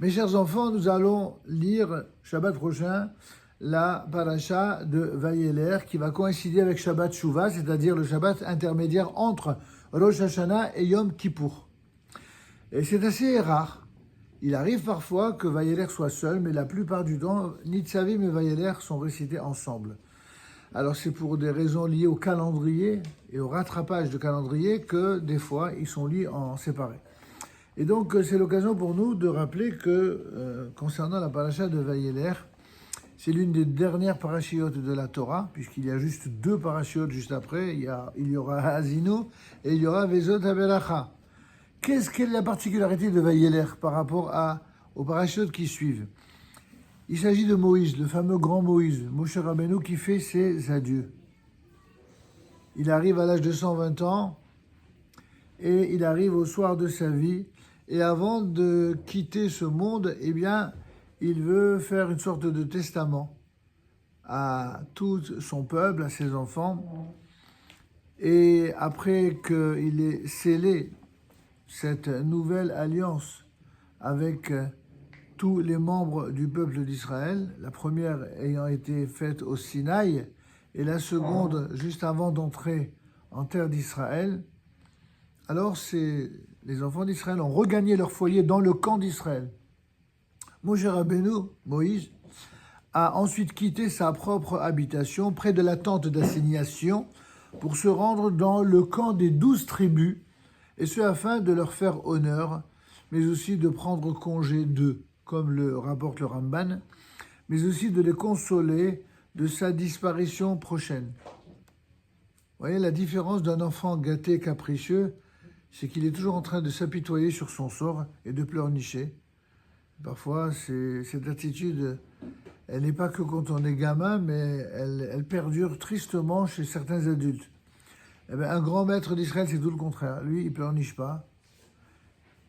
Mes chers enfants, nous allons lire Shabbat prochain la paracha de Vayeler qui va coïncider avec Shabbat Shuvah, c'est-à-dire le Shabbat intermédiaire entre Rosh Hashanah et Yom Kippour. Et c'est assez rare. Il arrive parfois que Vayeler soit seul, mais la plupart du temps, Nitzavim et Vayeler sont récités ensemble. Alors c'est pour des raisons liées au calendrier et au rattrapage de calendrier que des fois ils sont lus en séparés. Et donc c'est l'occasion pour nous de rappeler que concernant la paracha de Vayeler, c'est l'une des dernières parachiotes de la Torah, puisqu'il y a juste deux parachiotes juste après, il y aura Hazinu et il y aura Vezot Habelacha. Qu'est-ce qu'est la particularité de Vayeler par rapport aux parachiotes qui suivent? Il s'agit de Moïse, le fameux grand Moïse, Moshe Rabbeinu, qui fait ses adieux. Il arrive à l'âge de 120 ans et il arrive au soir de sa vie. Et avant de quitter ce monde, eh bien, il veut faire une sorte de testament à tout son peuple, à ses enfants. Et après qu'il ait scellé cette nouvelle alliance avec tous les membres du peuple d'Israël, la première ayant été faite au Sinaï et la seconde juste avant d'entrer en terre d'Israël, alors les enfants d'Israël ont regagné leur foyer dans le camp d'Israël. Moshe Rabbeinu, Moïse, a ensuite quitté sa propre habitation près de la tente d'assignation pour se rendre dans le camp des 12 tribus, et ce afin de leur faire honneur, mais aussi de prendre congé d'eux, comme le rapporte le Ramban, mais aussi de les consoler de sa disparition prochaine. Vous voyez la différence d'un enfant gâté capricieux, c'est qu'il est toujours en train de s'apitoyer sur son sort et de pleurnicher. Parfois, cette attitude, elle n'est pas que quand on est gamin, mais elle perdure tristement chez certains adultes. Eh bien, un grand maître d'Israël, c'est tout le contraire. Lui, il ne pleurniche pas.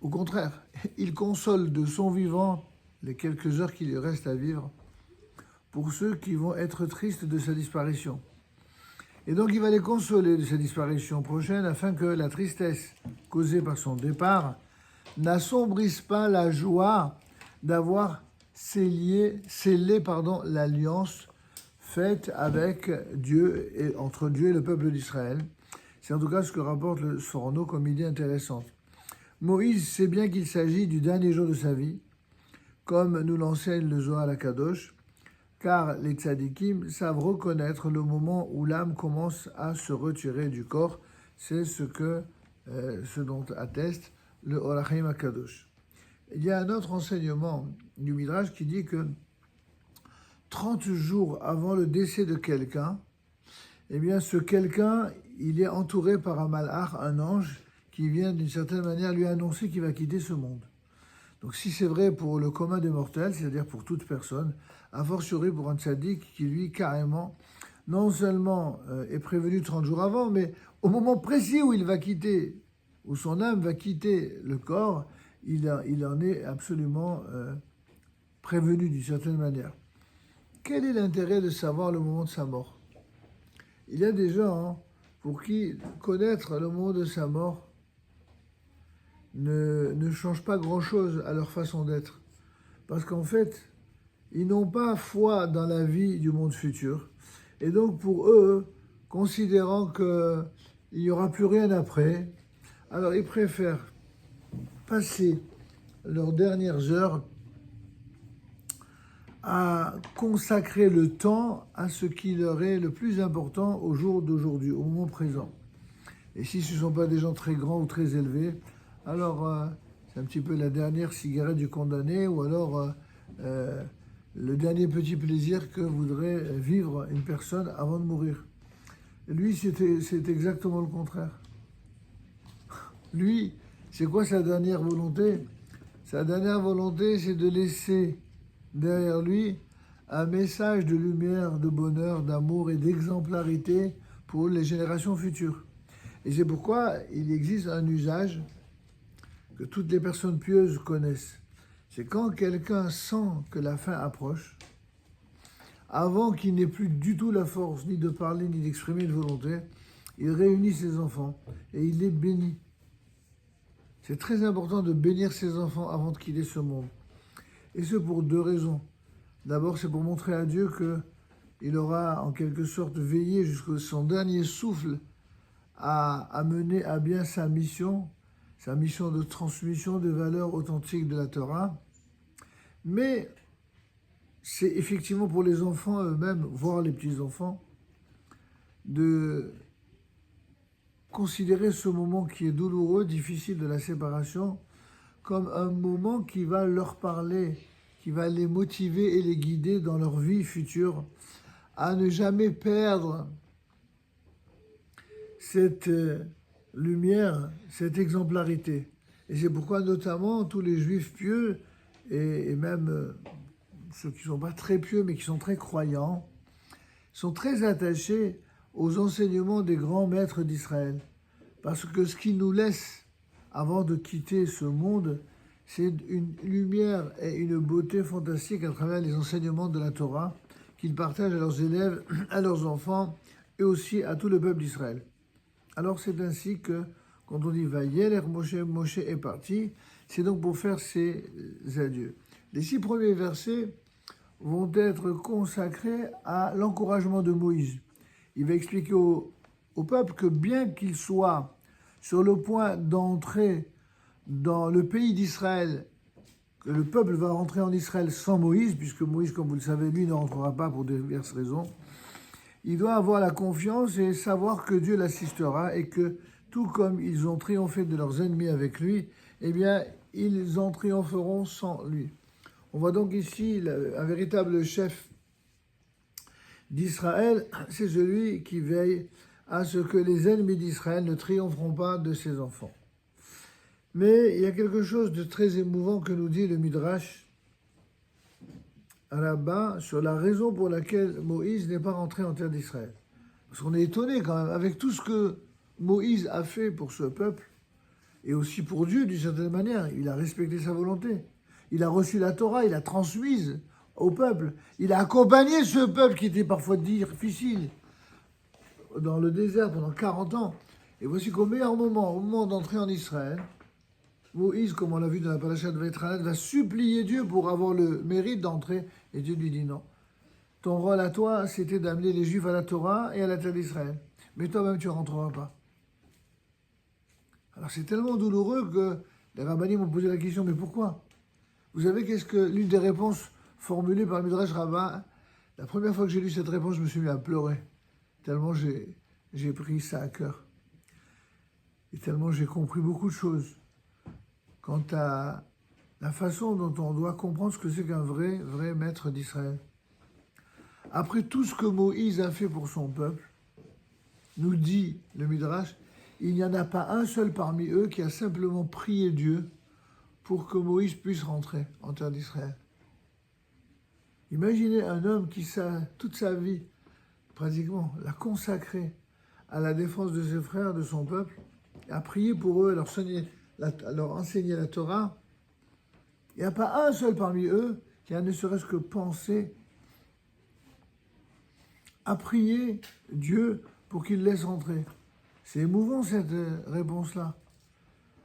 Au contraire, il console de son vivant les quelques heures qu'il lui reste à vivre pour ceux qui vont être tristes de sa disparition. Et donc, il va les consoler de sa disparition prochaine afin que la tristesse causée par son départ n'assombrisse pas la joie d'avoir scellé l'alliance faite avec Dieu et entre Dieu et le peuple d'Israël. C'est en tout cas ce que rapporte le Sforno comme idée intéressante. Moïse sait bien qu'il s'agit du dernier jour de sa vie, comme nous l'enseigne le Zohar HaKadosh, car les tzadikim savent reconnaître le moment où l'âme commence à se retirer du corps. C'est ce dont atteste le Or HaChaim HaKadosh. Il y a un autre enseignement du Midrash qui dit que 30 jours avant le décès de quelqu'un, eh bien ce quelqu'un, il est entouré par un malach, un ange, qui vient d'une certaine manière lui annoncer qu'il va quitter ce monde. Donc si c'est vrai pour le commun des mortels, c'est-à-dire pour toute personne, a fortiori pour un tzaddik qui lui carrément, non seulement est prévenu 30 jours avant, mais au moment précis où il va quitter, où son âme va quitter le corps, il en est absolument prévenu d'une certaine manière. Quel est l'intérêt de savoir le moment de sa mort? Il y a des gens pour qui connaître le moment de sa mort ne change pas grand-chose à leur façon d'être. Parce qu'en fait, ils n'ont pas foi dans la vie du monde futur. Et donc pour eux, considérant qu'il n'y aura plus rien après, alors ils préfèrent passer leurs dernières heures à consacrer le temps à ce qui leur est le plus important au jour d'aujourd'hui, au moment présent. Et si ce ne sont pas des gens très grands ou très élevés, alors c'est un petit peu la dernière cigarette du condamné, ou alors le dernier petit plaisir que voudrait vivre une personne avant de mourir. Et lui, c'est exactement le contraire. Lui, c'est quoi sa dernière volonté? Sa dernière volonté, c'est de laisser derrière lui un message de lumière, de bonheur, d'amour et d'exemplarité pour les générations futures. Et c'est pourquoi il existe un usage que toutes les personnes pieuses connaissent. C'est quand quelqu'un sent que la fin approche, avant qu'il n'ait plus du tout la force ni de parler ni d'exprimer une volonté, il réunit ses enfants et il les bénit. C'est très important de bénir ses enfants avant de quitter ce monde. Et ce pour deux raisons. D'abord, c'est pour montrer à Dieu qu'il aura en quelque sorte veillé jusqu'à son dernier souffle à mener à bien sa mission de transmission des valeurs authentiques de la Torah. Mais c'est effectivement pour les enfants eux-mêmes, voire les petits-enfants, de considérer ce moment qui est douloureux, difficile de la séparation, comme un moment qui va leur parler, qui va les motiver et les guider dans leur vie future, à ne jamais perdre cette lumière, cette exemplarité. Et c'est pourquoi notamment tous les juifs pieux, et même ceux qui ne sont pas très pieux mais qui sont très croyants, sont très attachés aux enseignements des grands maîtres d'Israël. Parce que ce qu'ils nous laissent avant de quitter ce monde, c'est une lumière et une beauté fantastique à travers les enseignements de la Torah qu'ils partagent à leurs élèves, à leurs enfants et aussi à tout le peuple d'Israël. Alors c'est ainsi que, quand on dit Vayeler Moshe, Moshe est parti, c'est donc pour faire ses adieux. Les 6 premiers versets vont être consacrés à l'encouragement de Moïse. Il va expliquer au peuple que bien qu'il soit sur le point d'entrer dans le pays d'Israël, que le peuple va rentrer en Israël sans Moïse, puisque Moïse, comme vous le savez, lui ne rentrera pas pour diverses raisons, il doit avoir la confiance et savoir que Dieu l'assistera et que tout comme ils ont triomphé de leurs ennemis avec lui, eh bien, ils en triompheront sans lui. On voit donc ici un véritable chef d'Israël, c'est celui qui veille à ce que les ennemis d'Israël ne triompheront pas de ses enfants. Mais il y a quelque chose de très émouvant que nous dit le Midrash là-bas sur la raison pour laquelle Moïse n'est pas rentré en terre d'Israël. Parce qu'on est étonné quand même, avec tout ce que Moïse a fait pour ce peuple, et aussi pour Dieu d'une certaine manière, il a respecté sa volonté. Il a reçu la Torah, il a transmise au peuple. Il a accompagné ce peuple qui était parfois difficile dans le désert pendant 40 ans. Et voici qu'au meilleur moment, au moment d'entrer en Israël, Moïse, comme on l'a vu dans la paracha de Vaïtranan, va supplier Dieu pour avoir le mérite d'entrer. Et Dieu lui dit non. Ton rôle à toi, c'était d'amener les Juifs à la Torah et à la terre d'Israël. Mais toi-même, tu ne rentreras pas. Alors c'est tellement douloureux que les rabbinim m'ont posé la question, mais pourquoi? Vous savez qu'est-ce que l'une des réponses formulées par le Midrash Rabbah, la première fois que j'ai lu cette réponse, je me suis mis à pleurer. Tellement j'ai pris ça à cœur. Et tellement j'ai compris beaucoup de choses quant à la façon dont on doit comprendre ce que c'est qu'un vrai maître d'Israël. Après tout ce que Moïse a fait pour son peuple, nous dit le Midrash, il n'y en a pas un seul parmi eux qui a simplement prié Dieu pour que Moïse puisse rentrer en terre d'Israël. Imaginez un homme qui, toute sa vie, pratiquement, l'a consacré à la défense de ses frères, de son peuple, a prié pour eux, à leur enseigner la Torah. Il n'y a pas un seul parmi eux qui a ne serait-ce que pensé à prier Dieu pour qu'il laisse rentrer. C'est émouvant cette réponse-là.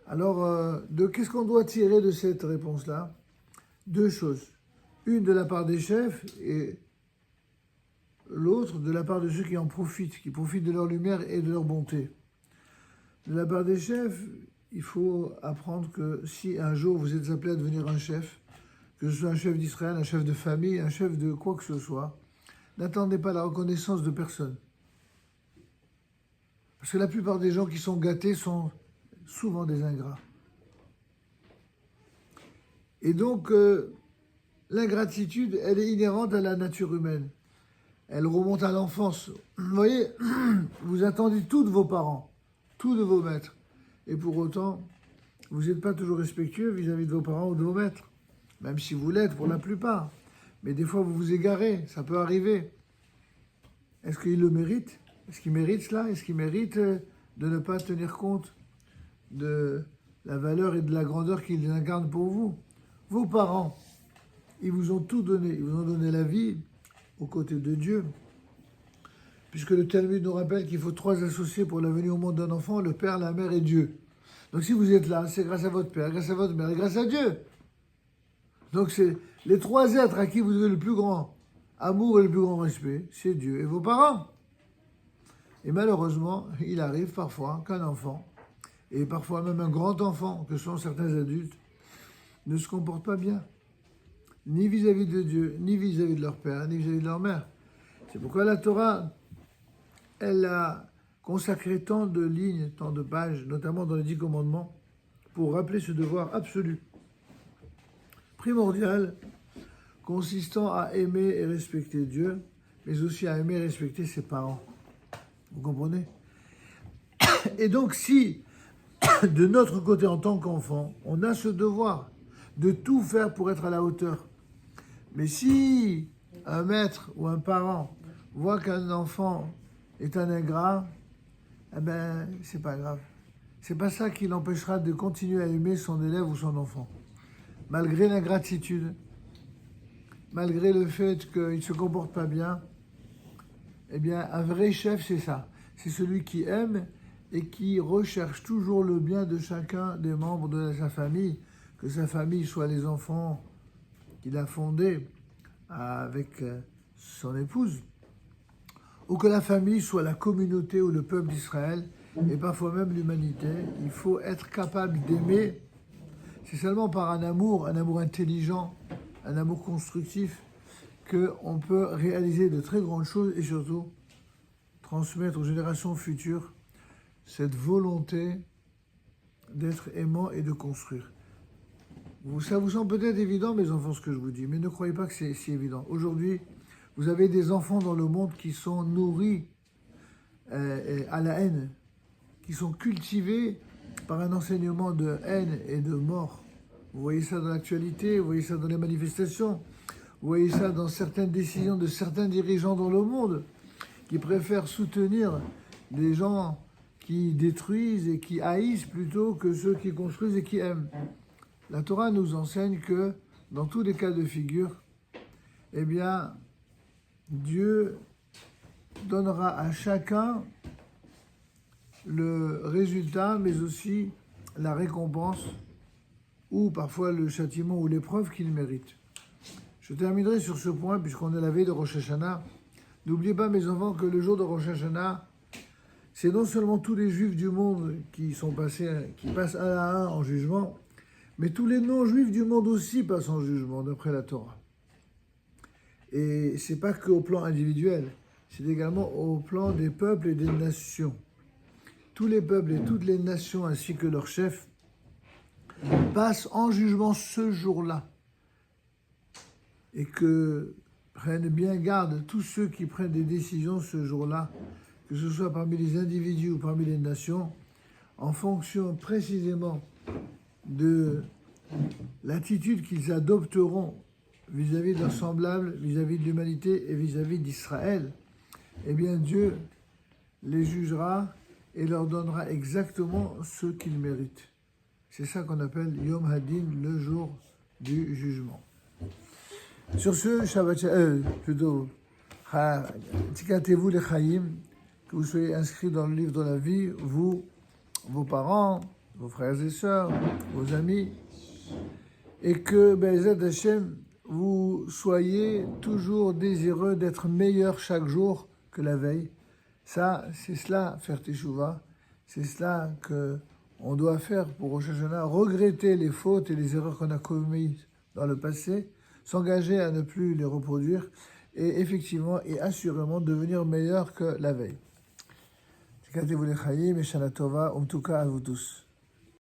Alors, qu'est-ce qu'on doit tirer de cette réponse-là? 2 choses. Une de la part des chefs et l'autre de la part de ceux qui en profitent, qui profitent de leur lumière et de leur bonté. De la part des chefs, il faut apprendre que si un jour vous êtes appelé à devenir un chef, que ce soit un chef d'Israël, un chef de famille, un chef de quoi que ce soit, n'attendez pas la reconnaissance de personne. Parce que la plupart des gens qui sont gâtés sont souvent des ingrats. Et donc, l'ingratitude, elle est inhérente à la nature humaine. Elle remonte à l'enfance. Vous voyez, vous attendez tout de vos parents, tout de vos maîtres. Et pour autant, vous n'êtes pas toujours respectueux vis-à-vis de vos parents ou de vos maîtres. Même si vous l'êtes pour la plupart. Mais des fois, vous vous égarez, ça peut arriver. Est-ce qu'il le mérite? Est-ce qu'il mérite cela? Est-ce qu'il mérite de ne pas tenir compte de la valeur et de la grandeur qu'il incarne pour vous? Vos parents, ils vous ont tout donné. Ils vous ont donné la vie aux côtés de Dieu. Puisque le Talmud nous rappelle qu'il faut 3 associés pour la venue au monde d'un enfant, le père, la mère et Dieu. Donc si vous êtes là, c'est grâce à votre père, grâce à votre mère et grâce à Dieu. Donc c'est les trois êtres à qui vous devez le plus grand amour et le plus grand respect, c'est Dieu et vos parents. Et malheureusement, il arrive parfois qu'un enfant, et parfois même un grand enfant, que sont certains adultes, ne se comportent pas bien, ni vis-à-vis de Dieu, ni vis-à-vis de leur père, ni vis-à-vis de leur mère. C'est pourquoi la Torah, elle a consacré tant de lignes, tant de pages, notamment dans les 10 commandements, pour rappeler ce devoir absolu, primordial, consistant à aimer et respecter Dieu, mais aussi à aimer et respecter ses parents. Vous comprenez? Et donc, si, de notre côté, en tant qu'enfant, on a ce devoir de tout faire pour être à la hauteur, mais si un maître ou un parent voit qu'un enfant est un ingrat, eh ben, c'est pas grave. C'est pas ça qui l'empêchera de continuer à aimer son élève ou son enfant. Malgré l'ingratitude, malgré le fait qu'il ne se comporte pas bien, eh bien, un vrai chef, c'est ça. C'est celui qui aime et qui recherche toujours le bien de chacun des membres de sa famille, que sa famille soit les enfants qu'il a fondés avec son épouse, ou que la famille soit la communauté ou le peuple d'Israël, et parfois même l'humanité. Il faut être capable d'aimer. C'est seulement par un amour intelligent, un amour constructif, qu'on peut réaliser de très grandes choses et surtout transmettre aux générations futures cette volonté d'être aimant et de construire. Ça vous semble peut-être évident, mes enfants, ce que je vous dis, mais ne croyez pas que c'est si évident. Aujourd'hui, vous avez des enfants dans le monde qui sont nourris à la haine, qui sont cultivés par un enseignement de haine et de mort. Vous voyez ça dans l'actualité, vous voyez ça dans les manifestations, vous voyez ça dans certaines décisions de certains dirigeants dans le monde qui préfèrent soutenir des gens qui détruisent et qui haïssent plutôt que ceux qui construisent et qui aiment. La Torah nous enseigne que dans tous les cas de figure, eh bien, Dieu donnera à chacun le résultat, mais aussi la récompense, ou parfois le châtiment ou l'épreuve qu'il mérite. Je terminerai sur ce point, puisqu'on est la veille de Rosh Hashanah. N'oubliez pas, mes enfants, que le jour de Rosh Hashanah, c'est non seulement tous les juifs du monde qui passent un à un en jugement, mais tous les non-juifs du monde aussi passent en jugement, d'après la Torah. Et c'est pas qu'au plan individuel, c'est également au plan des peuples et des nations. Tous les peuples et toutes les nations, ainsi que leurs chefs, passent en jugement ce jour-là. Et que prennent bien garde tous ceux qui prennent des décisions ce jour-là, que ce soit parmi les individus ou parmi les nations, en fonction précisément de l'attitude qu'ils adopteront vis-à-vis de leurs semblables, vis-à-vis de l'humanité et vis-à-vis d'Israël. Eh bien, Dieu les jugera et leur donnera exactement ce qu'ils méritent. C'est ça qu'on appelle Yom Hadin, le jour du jugement. Sur ce, Shabbat, plutôt, Tikatez-vous les Chaim, que vous soyez inscrits dans le livre de la vie, vous, vos parents, vos frères et sœurs, vos amis, et que, Be'ezrat Hashem, vous soyez toujours désireux d'être meilleur chaque jour que la veille. Ça, c'est cela, faire Teshuvah, c'est cela qu'on doit faire pour Rosh Hashanah, regretter les fautes et les erreurs qu'on a commises dans le passé, s'engager à ne plus les reproduire et effectivement et assurément devenir meilleur que la veille. Tikatez-vous les Chaim et Shana Tova, en tout cas à vous tous.